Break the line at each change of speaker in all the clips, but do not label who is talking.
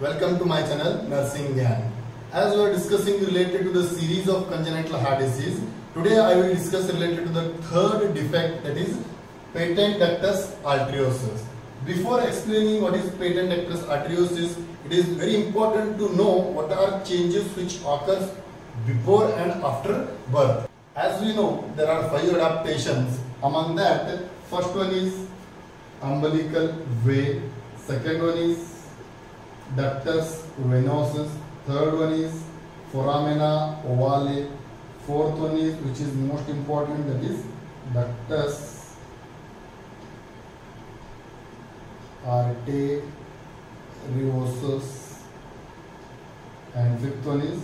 Welcome to my channel Nursing Gyan. As we are discussing related to the series of congenital heart disease, today I will discuss related to the third defect, that is patent ductus arteriosus. Before explaining what is patent ductus arteriosus, it is very important to know what are changes which occurs before and after birth. As we know, there are 5 adaptations. Among that, first one is umbilical way, second one is ductus venosus, third one is foramina ovale, fourth one is, which is most important, that is ductus arteriosus, and fifth one is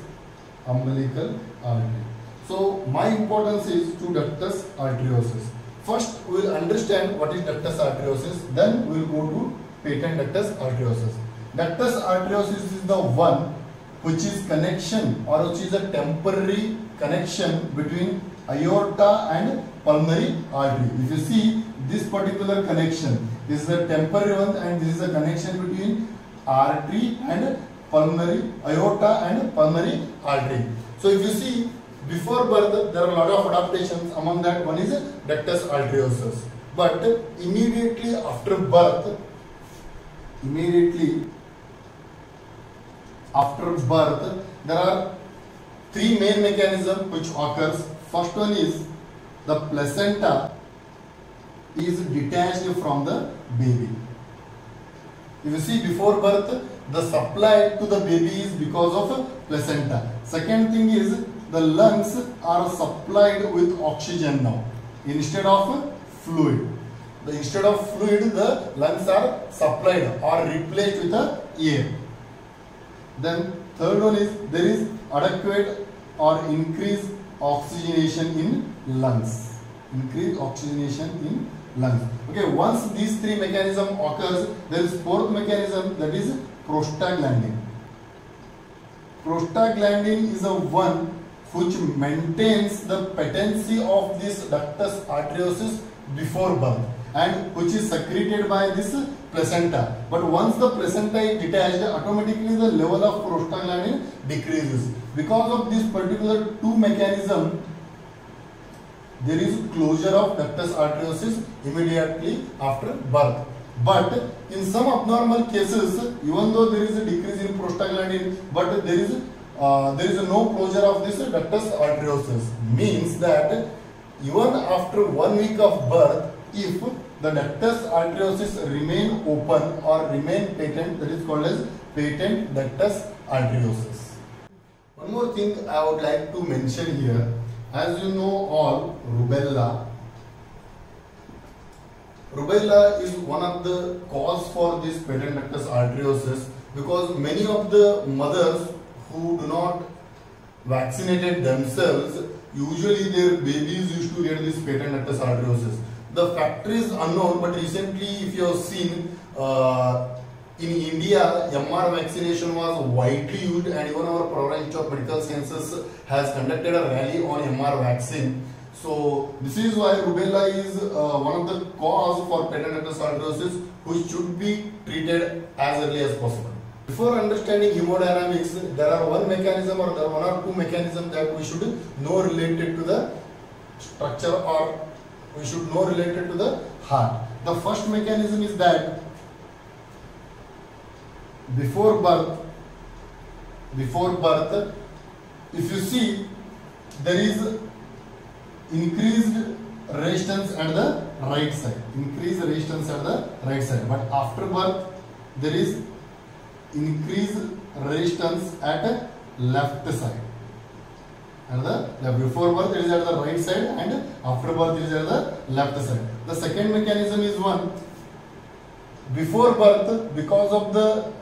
umbilical artery. So my importance is to ductus arteriosus. First we will understand what is ductus arteriosus, then we will go to patent ductus arteriosus. Ductus arteriosus is the one which is connection or which is a temporary connection between aorta and pulmonary artery. If you see this particular connection, this is a temporary one and this is a connection between artery and pulmonary, aorta and pulmonary artery. So if you see, before birth there are a lot of adaptations. Among that one is ductus arteriosus. But immediately after birth, there are 3 main mechanisms which occurs. First one is the placenta is detached from the baby. If you see, before birth the supply to the baby is because of placenta. Second thing is the lungs are supplied with oxygen now instead of fluid. Instead of fluid, the lungs are supplied or replaced with air. Then third one is there is adequate or increased oxygenation in lungs. Okay, once these 3 mechanisms occurs, there is 4th mechanism, that is prostaglandin. Prostaglandin is a one which maintains the patency of this ductus arteriosus before birth and which is secreted by this placenta. But once the placenta is detached, automatically the level of prostaglandin decreases. Because of this particular 2 mechanism, there is closure of ductus arteriosus immediately after birth. But in some abnormal cases, even though there is a decrease in prostaglandin, but there is no closure of this ductus arteriosus. Means that even after 1 week of birth, if the ductus arteriosus remain open or remain patent, that is called as patent ductus arteriosus. One more thing I would like to mention here. As you know all, rubella is one of the cause for this patent ductus arteriosus, because many of the mothers who do not vaccinated themselves, usually their babies used to get this patent ductus arteriosus. The factor is unknown, but recently if you have seen in India, MR vaccination was widely used, and even our Program Institute of Medical Sciences has conducted a rally on MR vaccine. So this is why rubella is one of the cause for patent ductus arteriosus, which should be treated as early as possible. Before understanding hemodynamics, there are 1 mechanism or there are 1 or 2 mechanisms that we should know related to the structure, or we should know related to the heart. The first mechanism is that before birth, if you see, there is increased resistance at the right side. But after birth, there is increased resistance at left side. Before birth it is at the right side and after birth it is at the left side. The second mechanism is one. Before birth, because of the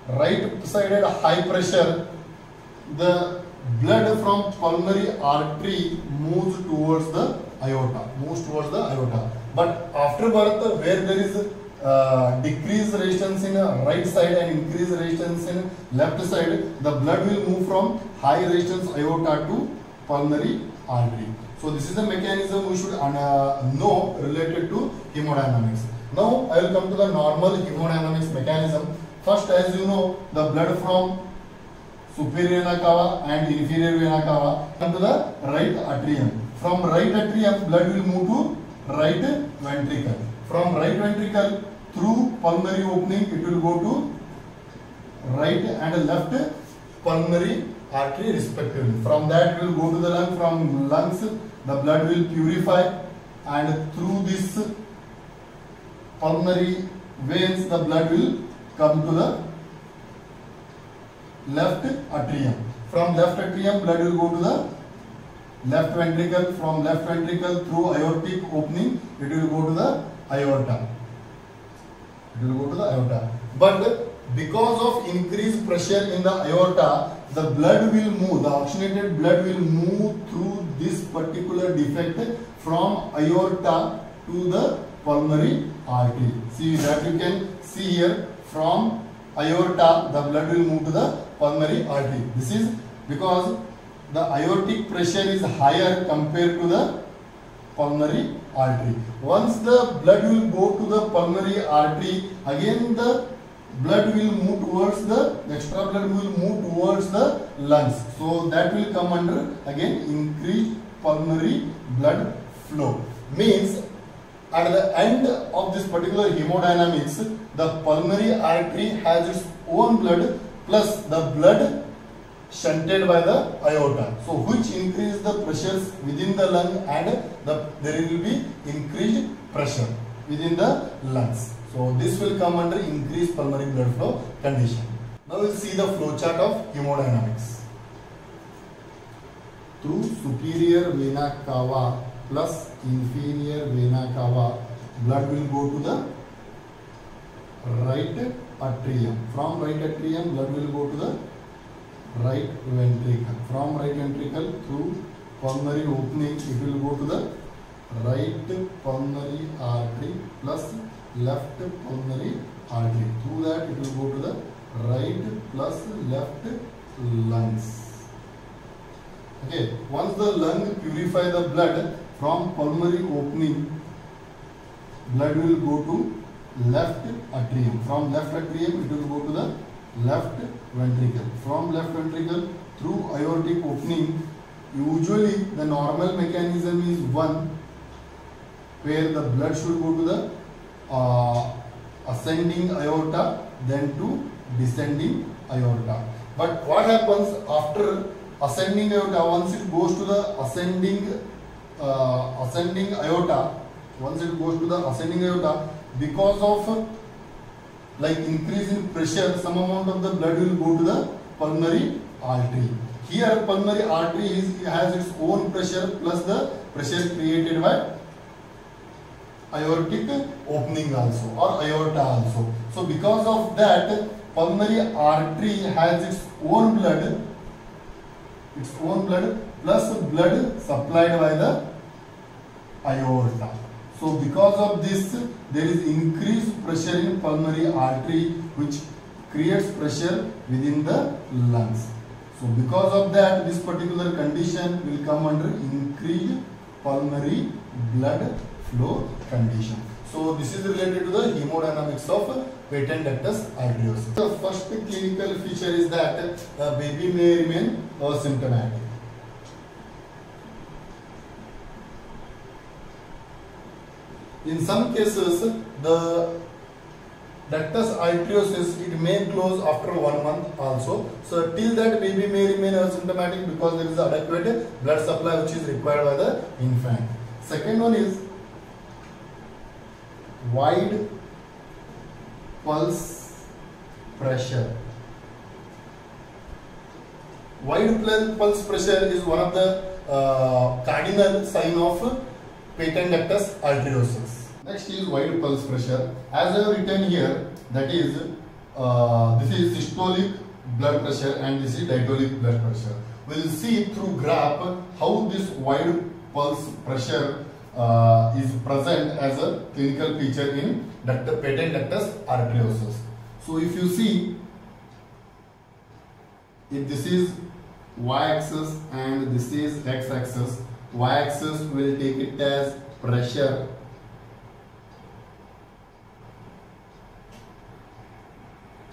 right-sided high pressure, the blood from pulmonary artery moves towards the aorta. But after birth, where there is decreased resistance in right side and increased resistance in left side, the blood will move from high resistance aorta to pulmonary artery. So this is the mechanism we should know related to hemodynamics. Now I will come to the normal hemodynamics mechanism. First, as you know, the blood from superior vena cava and inferior vena cava come to the right atrium. From right atrium, blood will move to right ventricle. From right ventricle through pulmonary opening, it will go to right and left pulmonary artery respectively. From that, it will go to the lung. From lungs, the blood will purify, and through this pulmonary veins, the blood will come to the left atrium. From left atrium, blood will go to the left ventricle. From left ventricle through aortic opening, it will go to the aorta. It will go to the aorta. But because of increased pressure in the aorta, the blood will move, the oxygenated blood will move through this particular defect from aorta to the pulmonary artery. See that you can see here, from aorta the blood will move to the pulmonary artery. This is because the aortic pressure is higher compared to the pulmonary artery. Once the blood will go to the pulmonary artery, again the blood will move towards the extra blood will move towards the lungs. So that will come under again increased pulmonary blood flow. Means at the end of this particular hemodynamics, the pulmonary artery has its own blood plus the blood shunted by the aorta. So which increase the pressures within the lung, and there will be increased pressure within the lungs. So this will come under increased pulmonary blood flow condition. Now we will see the flow chart of hemodynamics. Through superior vena cava plus inferior vena cava, blood will go to the right atrium. From right atrium, blood will go to the right ventricle. From right ventricle through pulmonary opening, it will go to the right pulmonary artery plus left pulmonary artery. Through that, it will go to the right plus left lungs. Okay, once the lung purify the blood from pulmonary opening, blood will go to left atrium. From left atrium, it will go to the left ventricle. From left ventricle through aortic opening, usually the normal mechanism is one, where the blood should go to the ascending aorta, then to descending aorta. But what happens after ascending aorta? Once it goes to the ascending aorta, because of like increase in pressure, some amount of the blood will go to the pulmonary artery. Here pulmonary artery has its own pressure plus the pressure created by aortic opening also, or aorta also. So because of that, pulmonary artery has its own blood plus blood supplied by the aorta. So because of this, there is increased pressure in pulmonary artery, which creates pressure within the lungs. So because of that, this particular condition will come under increased pulmonary blood flow condition. So this is related to the hemodynamics of patent ductus arteriosus. The first clinical feature is that the baby may remain asymptomatic. In some cases, the ductus arteriosus, it may close after 1 month also. So till that, baby may remain asymptomatic because there is adequate blood supply which is required by the infant. Second one is wide pulse pressure. Wide pulse pressure is one of the cardinal sign of patent ductus arteriosus. Next is wide pulse pressure. As I have written here, that is this is systolic blood pressure and this is diastolic blood pressure. We will see through graph how this wide pulse pressure is present as a clinical feature in patent ductus arteriosus. So if you see, if this is y-axis and this is x-axis, y-axis will take it as pressure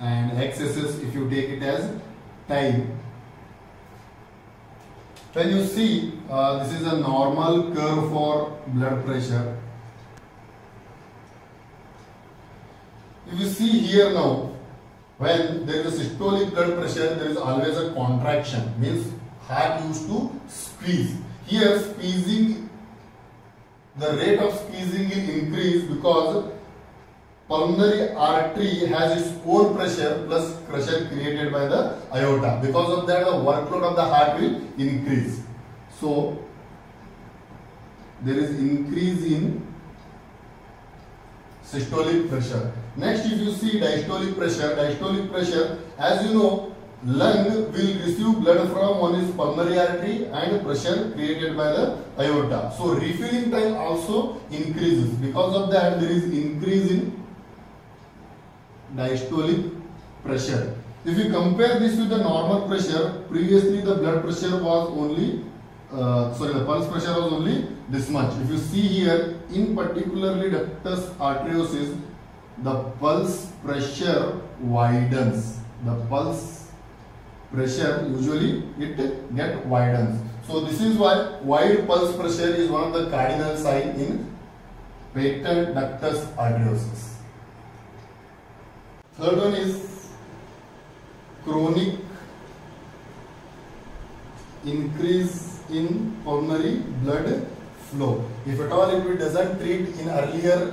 and x-axis if you take it as time. When you see this is a normal curve for blood pressure. If you see here now, when there is a systolic blood pressure, there is always a contraction, means heart used to squeeze. Here squeezing, the rate of squeezing will increase because pulmonary artery has its own pressure plus pressure created by the aorta. Because of that, the workload of the heart will increase. So there is increase in systolic pressure. Next, if you see diastolic pressure, as you know, lung will receive blood from one is pulmonary artery and pressure created by the aorta. So refilling time also increases. Because of that, there is increase in diastolic pressure. If you compare this with the normal pressure, previously the blood pressure was only, the pulse pressure was only this much. If you see here, in particularly ductus arteriosus, the pulse pressure widens. The pulse pressure usually it get widens. So this is why wide pulse pressure is one of the cardinal signs in patent ductus arteriosus. Third one is chronic increase in pulmonary blood flow. If at all it doesn't treat in earlier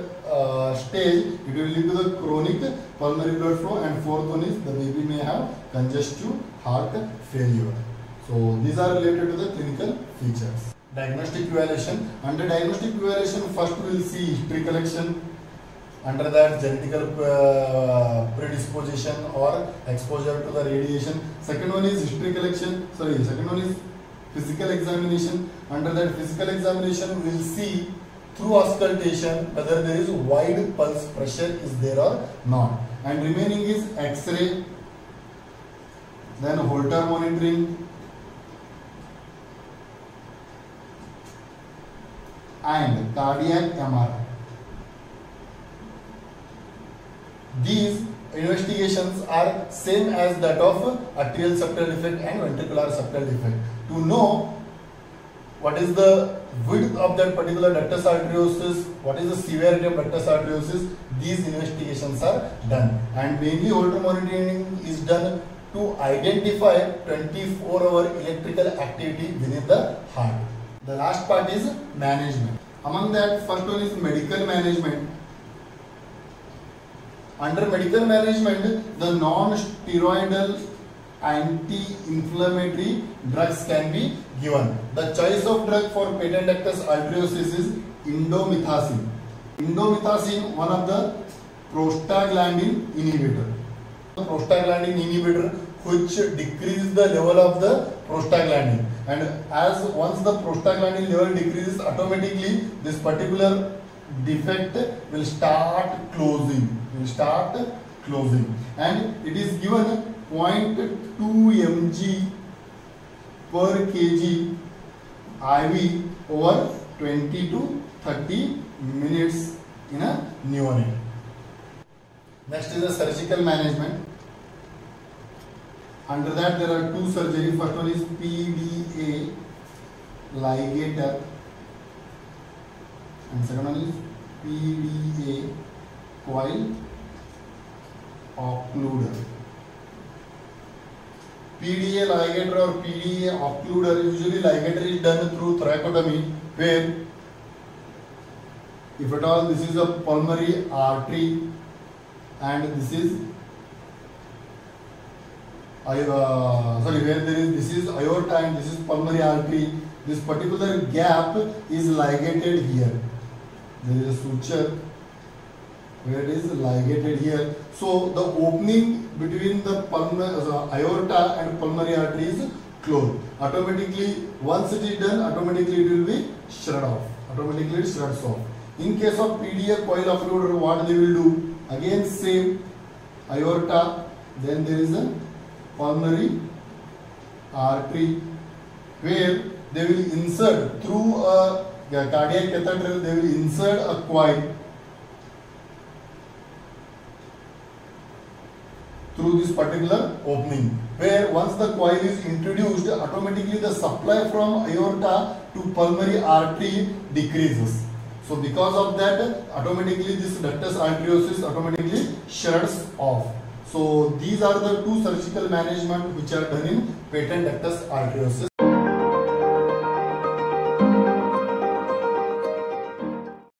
stage, it will lead to the chronic pulmonary blood flow. And fourth one is the baby may have congestive heart failure. So these are related to the clinical features. Diagnostic evaluation. Under diagnostic evaluation, first we will see history collection. Under that, genetical predisposition or exposure to the radiation. Second one is history collection. Second one is physical examination. Under that physical examination, we will see through auscultation whether there is wide pulse pressure is there or not. And remaining is X-ray, then Holter monitoring, and cardiac MRI. These investigations are same as that of atrial septal defect and ventricular septal defect. To know what is the width of that particular ductus arteriosus, what is the severity of ductus arteriosus, these investigations are done. And mainly Holter monitoring is done to identify 24-hour electrical activity within the heart. The last part is management. Among that, first one is medical management. Under medical management, the non-steroidal anti-inflammatory drugs can be given. The choice of drug for patent ductus arteriosus is indomethacin. Indomethacin, one of the prostaglandin inhibitor. The prostaglandin inhibitor which decreases the level of the prostaglandin, and as once the prostaglandin level decreases, automatically this particular defect will start closing. And it is given 0.2 mg per kg IV over 20 to 30 minutes in a neonate. Next is the surgical management. Under that there are two surgery. First one is PDA ligator and second one is PDA coil occluder. PDA ligator or PDA occluder, usually ligator is done through thoracotomy, where if at all this is a pulmonary artery and this is this is aorta and this is pulmonary artery, this particular gap is ligated here. There is a suture where it is ligated here. So the opening between the aorta and pulmonary artery is closed. Automatically, once it is done, automatically it will be shut off. Automatically it shuts off. In case of PDA coil occluder, what they will do? Again same aorta, then there is a pulmonary artery where they will insert through a cardiac catheter, they will insert a coil through this particular opening, where once the coil is introduced, automatically the supply from aorta to pulmonary artery decreases. So because of that, automatically this ductus arteriosus automatically shuts off. So these are the two surgical management which are done in patent ductus arteriosus.